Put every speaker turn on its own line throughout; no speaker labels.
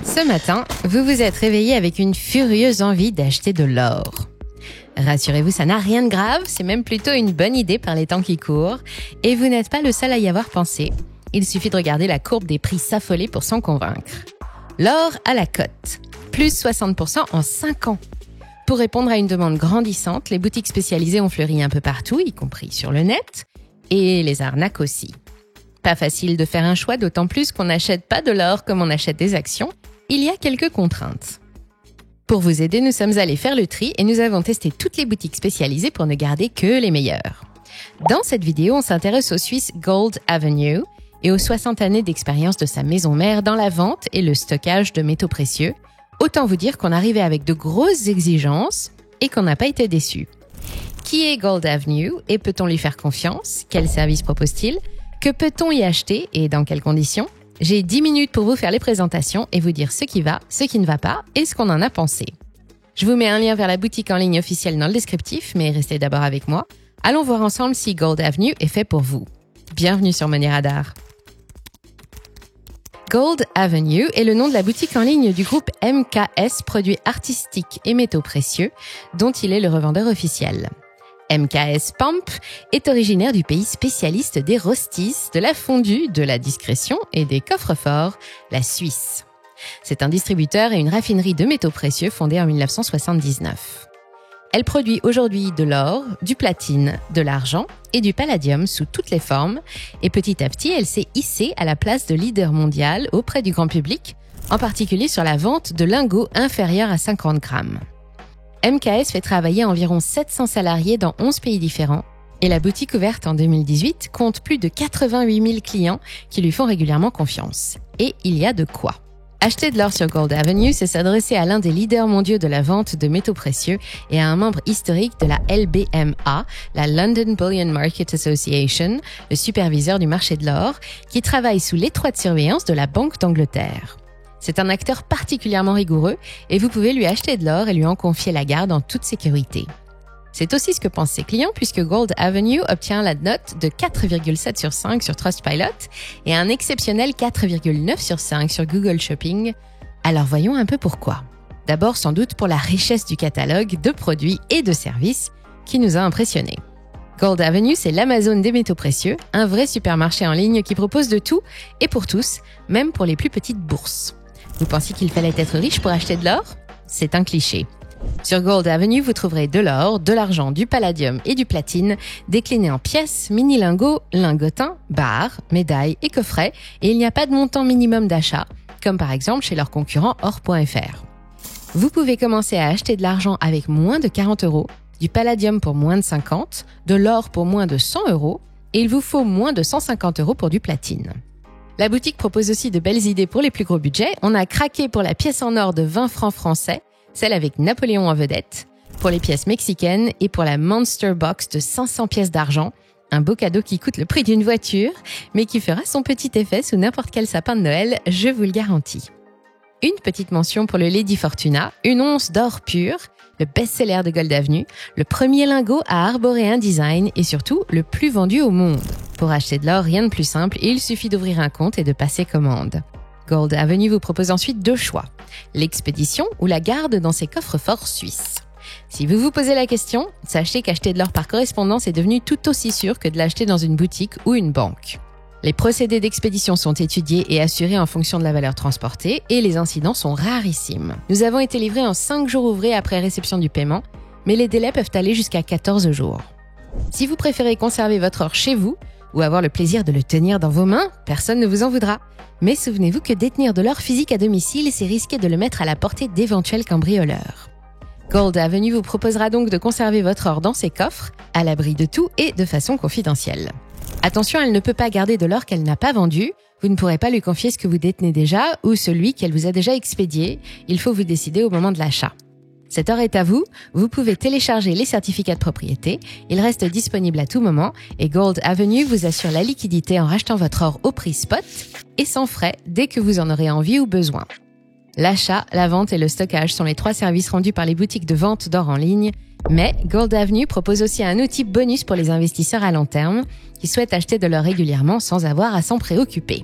Ce matin, vous vous êtes réveillé avec une furieuse envie d'acheter de l'or. Rassurez-vous, ça n'a rien de grave, c'est même plutôt une bonne idée par les temps qui courent. Et vous n'êtes pas le seul à y avoir pensé. Il suffit de regarder la courbe des prix s'affoler pour s'en convaincre. L'or à la cote, plus 60% en 5 ans. Pour répondre à une demande grandissante, les boutiques spécialisées ont fleuri un peu partout, y compris sur le net, et les arnaques aussi. Pas facile de faire un choix, d'autant plus qu'on n'achète pas de l'or comme on achète des actions. Il y a quelques contraintes. Pour vous aider, nous sommes allés faire le tri et nous avons testé toutes les boutiques spécialisées pour ne garder que les meilleures. Dans cette vidéo, on s'intéresse au Suisse Gold Avenue et aux 60 années d'expérience de sa maison mère dans la vente et le stockage de métaux précieux. Autant vous dire qu'on arrivait avec de grosses exigences et qu'on n'a pas été déçus. Qui est Gold Avenue et peut-on lui faire confiance? Quels services propose-t-il? Que peut-on y acheter et dans quelles conditions? J'ai 10 minutes pour vous faire les présentations et vous dire ce qui va, ce qui ne va pas et ce qu'on en a pensé. Je vous mets un lien vers la boutique en ligne officielle dans le descriptif, mais restez d'abord avec moi. Allons voir ensemble si Gold Avenue est fait pour vous. Bienvenue sur Money Radar. Gold Avenue est le nom de la boutique en ligne du groupe MKS Produits Artistiques et Métaux Précieux, dont il est le revendeur officiel. MKS Pump est originaire du pays spécialiste des rostis, de la fondue, de la discrétion et des coffres-forts, la Suisse. C'est un distributeur et une raffinerie de métaux précieux fondée en 1979. Elle produit aujourd'hui de l'or, du platine, de l'argent et du palladium sous toutes les formes et petit à petit, elle s'est hissée à la place de leader mondial auprès du grand public, en particulier sur la vente de lingots inférieurs à 50 grammes. MKS fait travailler environ 700 salariés dans 11 pays différents et la boutique ouverte en 2018 compte plus de 88 000 clients qui lui font régulièrement confiance. Et il y a de quoi. Acheter de l'or sur Gold Avenue, c'est s'adresser à l'un des leaders mondiaux de la vente de métaux précieux et à un membre historique de la LBMA, la London Bullion Market Association, le superviseur du marché de l'or, qui travaille sous l'étroite surveillance de la Banque d'Angleterre. C'est un acteur particulièrement rigoureux et vous pouvez lui acheter de l'or et lui en confier la garde en toute sécurité. C'est aussi ce que pensent ses clients puisque Gold Avenue obtient la note de 4,7 sur 5 sur Trustpilot et un exceptionnel 4,9 sur 5 sur Google Shopping. Alors voyons un peu pourquoi. D'abord sans doute pour la richesse du catalogue de produits et de services qui nous a impressionnés. Gold Avenue, c'est l'Amazon des métaux précieux, un vrai supermarché en ligne qui propose de tout et pour tous, même pour les plus petites bourses. Vous pensiez qu'il fallait être riche pour acheter de l'or? C'est un cliché. Sur Gold Avenue, vous trouverez de l'or, de l'argent, du palladium et du platine, déclinés en pièces, mini-lingots, lingotins, barres, médailles et coffrets, et il n'y a pas de montant minimum d'achat, comme par exemple chez leurs concurrents or.fr. Vous pouvez commencer à acheter de l'argent avec moins de 40 €, du palladium pour moins de 50, de l'or pour moins de 100 €, et il vous faut moins de 150 € pour du platine. La boutique propose aussi de belles idées pour les plus gros budgets. On a craqué pour la pièce en or de 20 francs français, celle avec Napoléon en vedette, pour les pièces mexicaines et pour la Monster Box de 500 pièces d'argent, un beau cadeau qui coûte le prix d'une voiture, mais qui fera son petit effet sous n'importe quel sapin de Noël, je vous le garantis. Une petite mention pour le Lady Fortuna, une once d'or pur, le best-seller de Gold Avenue, le premier lingot à arborer un design et surtout le plus vendu au monde. Pour acheter de l'or, rien de plus simple, il suffit d'ouvrir un compte et de passer commande. Gold Avenue vous propose ensuite 2 choix, l'expédition ou la garde dans ses coffres-forts suisses. Si vous vous posez la question, sachez qu'acheter de l'or par correspondance est devenu tout aussi sûr que de l'acheter dans une boutique ou une banque. Les procédés d'expédition sont étudiés et assurés en fonction de la valeur transportée et les incidents sont rarissimes. Nous avons été livrés en 5 jours ouvrés après réception du paiement, mais les délais peuvent aller jusqu'à 14 jours. Si vous préférez conserver votre or chez vous ou avoir le plaisir de le tenir dans vos mains, personne ne vous en voudra. Mais souvenez-vous que détenir de l'or physique à domicile, c'est risquer de le mettre à la portée d'éventuels cambrioleurs. Gold Avenue vous proposera donc de conserver votre or dans ses coffres, à l'abri de tout et de façon confidentielle. Attention, elle ne peut pas garder de l'or qu'elle n'a pas vendu. Vous ne pourrez pas lui confier ce que vous détenez déjà ou celui qu'elle vous a déjà expédié. Il faut vous décider au moment de l'achat. Cet or est à vous. Vous pouvez télécharger les certificats de propriété. Ils restent disponibles à tout moment et Gold Avenue vous assure la liquidité en rachetant votre or au prix spot et sans frais dès que vous en aurez envie ou besoin. L'achat, la vente et le stockage sont les 3 services rendus par les boutiques de vente d'or en ligne. Mais Gold Avenue propose aussi un outil bonus pour les investisseurs à long terme qui souhaitent acheter de l'or régulièrement sans avoir à s'en préoccuper.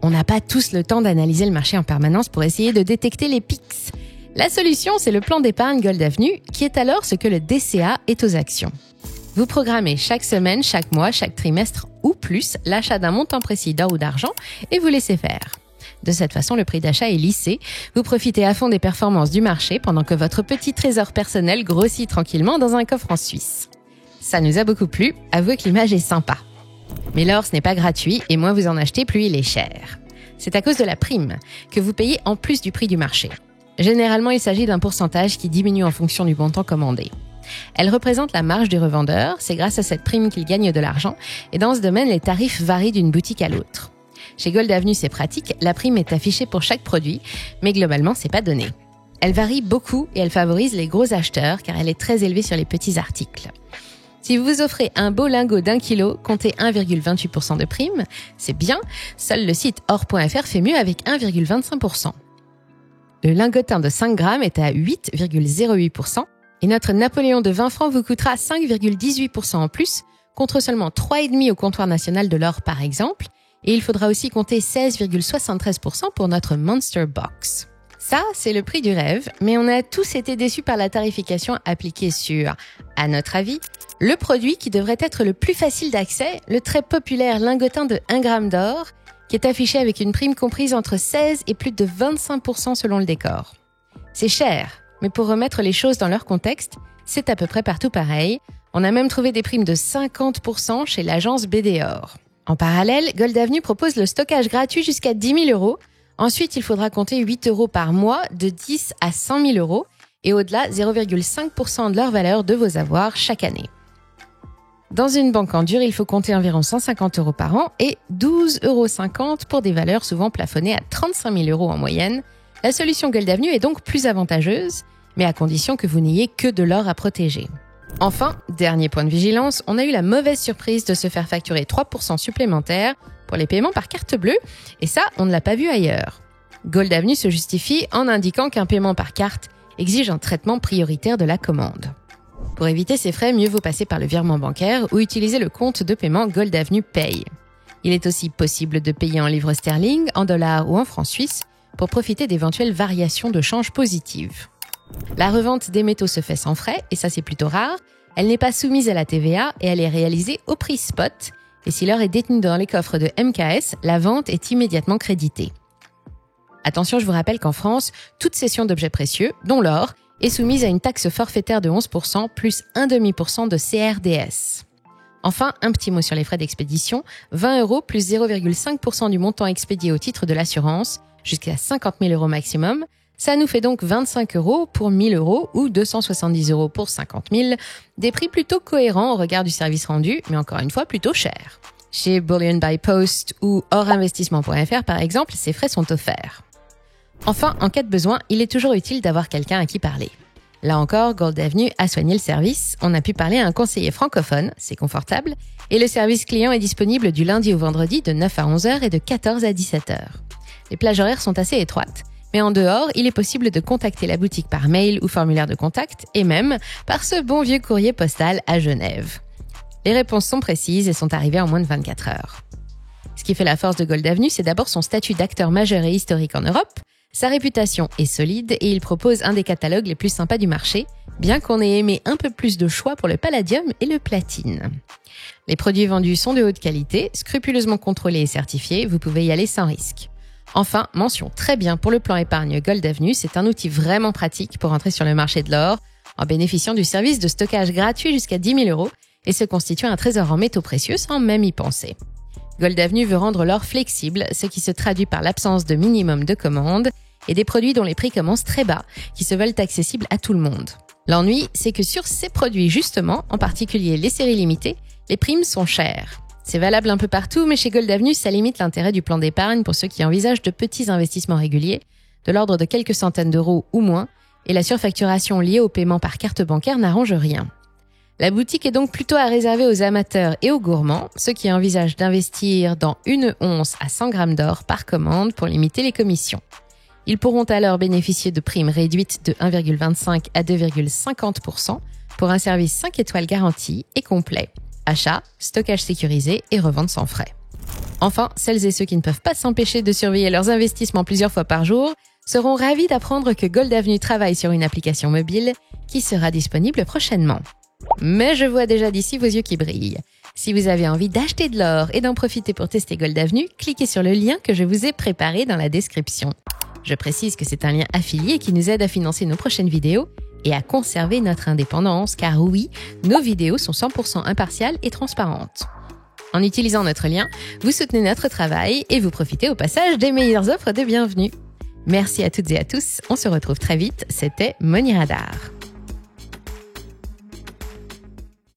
On n'a pas tous le temps d'analyser le marché en permanence pour essayer de détecter les pics. La solution, c'est le plan d'épargne Gold Avenue, qui est alors ce que le DCA est aux actions. Vous programmez chaque semaine, chaque mois, chaque trimestre ou plus l'achat d'un montant précis d'or ou d'argent et vous laissez faire. De cette façon, le prix d'achat est lissé. Vous profitez à fond des performances du marché pendant que votre petit trésor personnel grossit tranquillement dans un coffre en Suisse. Ça nous a beaucoup plu, avouez que l'image est sympa. Mais l'or, ce n'est pas gratuit et moins vous en achetez, plus il est cher. C'est à cause de la prime que vous payez en plus du prix du marché. Généralement, il s'agit d'un pourcentage qui diminue en fonction du montant commandé. Elle représente la marge du revendeur, c'est grâce à cette prime qu'il gagne de l'argent et dans ce domaine, les tarifs varient d'une boutique à l'autre. Chez Gold Avenue, c'est pratique, la prime est affichée pour chaque produit, mais globalement, c'est pas donné. Elle varie beaucoup et elle favorise les gros acheteurs car elle est très élevée sur les petits articles. Si vous vous offrez un beau lingot d'1 kg, comptez 1,28% de prime, c'est bien, seul le site or.fr fait mieux avec 1,25%. Le lingotin de 5 grammes est à 8,08% et notre Napoléon de 20 francs vous coûtera 5,18% en plus, contre seulement 3,5% au comptoir national de l'or par exemple, et il faudra aussi compter 16,73% pour notre Monster Box. Ça, c'est le prix du rêve, mais on a tous été déçus par la tarification appliquée sur, à notre avis, le produit qui devrait être le plus facile d'accès, le très populaire lingotin de 1 gramme d'or, qui est affiché avec une prime comprise entre 16 et plus de 25% selon le décor. C'est cher, mais pour remettre les choses dans leur contexte, c'est à peu près partout pareil. On a même trouvé des primes de 50% chez l'agence BDOR. En parallèle, Gold Avenue propose le stockage gratuit jusqu'à 10 000 €. Ensuite, il faudra compter 8 € par mois de 10 à 100 000 € et au-delà 0,5% de leur valeur de vos avoirs chaque année. Dans une banque en dur, il faut compter environ 150 € par an et 12,50 € pour des valeurs souvent plafonnées à 35 000 € en moyenne. La solution Gold Avenue est donc plus avantageuse, mais à condition que vous n'ayez que de l'or à protéger. Enfin, dernier point de vigilance, on a eu la mauvaise surprise de se faire facturer 3% supplémentaires pour les paiements par carte bleue, et ça, on ne l'a pas vu ailleurs. Gold Avenue se justifie en indiquant qu'un paiement par carte exige un traitement prioritaire de la commande. Pour éviter ces frais, mieux vaut passer par le virement bancaire ou utiliser le compte de paiement Gold Avenue Pay. Il est aussi possible de payer en livres sterling, en dollars ou en francs suisses pour profiter d'éventuelles variations de change positives. La revente des métaux se fait sans frais, et ça c'est plutôt rare. Elle n'est pas soumise à la TVA et elle est réalisée au prix spot. Et si l'or est détenu dans les coffres de MKS, la vente est immédiatement créditée. Attention, je vous rappelle qu'en France, toute cession d'objets précieux, dont l'or, est soumise à une taxe forfaitaire de 11% plus 0,5% de CRDS. Enfin, un petit mot sur les frais d'expédition, 20 € plus 0,5% du montant expédié au titre de l'assurance, jusqu'à 50 000 € maximum. Ça nous fait donc 25 € pour 1 000 € ou 270 € pour 50 000, des prix plutôt cohérents au regard du service rendu, mais encore une fois plutôt chers. Chez Bullion by Post ou orinvestissement.fr par exemple, ces frais sont offerts. Enfin, en cas de besoin, il est toujours utile d'avoir quelqu'un à qui parler. Là encore, Gold Avenue a soigné le service. On a pu parler à un conseiller francophone, c'est confortable, et le service client est disponible du lundi au vendredi de 9 à 11 h et de 14 à 17 h. Les plages horaires sont assez étroites, mais en dehors, il est possible de contacter la boutique par mail ou formulaire de contact, et même par ce bon vieux courrier postal à Genève. Les réponses sont précises et sont arrivées en moins de 24 heures. Ce qui fait la force de Gold Avenue, c'est d'abord son statut d'acteur majeur et historique en Europe. Sa réputation est solide et il propose un des catalogues les plus sympas du marché, bien qu'on ait aimé un peu plus de choix pour le palladium et le platine. Les produits vendus sont de haute qualité, scrupuleusement contrôlés et certifiés, vous pouvez y aller sans risque. Enfin, mention très bien pour le plan épargne Gold Avenue, c'est un outil vraiment pratique pour entrer sur le marché de l'or, en bénéficiant du service de stockage gratuit jusqu'à 10 000 € et se constituer un trésor en métaux précieux sans même y penser. Gold Avenue veut rendre l'or flexible, ce qui se traduit par l'absence de minimum de commandes et des produits dont les prix commencent très bas, qui se veulent accessibles à tout le monde. L'ennui, c'est que sur ces produits justement, en particulier les séries limitées, les primes sont chères. C'est valable un peu partout, mais chez Gold Avenue, ça limite l'intérêt du plan d'épargne pour ceux qui envisagent de petits investissements réguliers, de l'ordre de quelques centaines d'euros ou moins, et la surfacturation liée au paiement par carte bancaire n'arrange rien. La boutique est donc plutôt à réserver aux amateurs et aux gourmands, ceux qui envisagent d'investir dans une once à 100 grammes d'or par commande pour limiter les commissions. Ils pourront alors bénéficier de primes réduites de 1,25 à 2,50% pour un service 5 étoiles garanti et complet. Achat, stockage sécurisé et revente sans frais. Enfin, celles et ceux qui ne peuvent pas s'empêcher de surveiller leurs investissements plusieurs fois par jour seront ravis d'apprendre que Gold Avenue travaille sur une application mobile qui sera disponible prochainement. Mais je vois déjà d'ici vos yeux qui brillent. Si vous avez envie d'acheter de l'or et d'en profiter pour tester Gold Avenue, cliquez sur le lien que je vous ai préparé dans la description. Je précise que c'est un lien affilié qui nous aide à financer nos prochaines vidéos et à conserver notre indépendance, car oui, nos vidéos sont 100% impartiales et transparentes. En utilisant notre lien, vous soutenez notre travail et vous profitez au passage des meilleures offres de bienvenue. Merci à toutes et à tous, on se retrouve très vite, c'était Money Radar.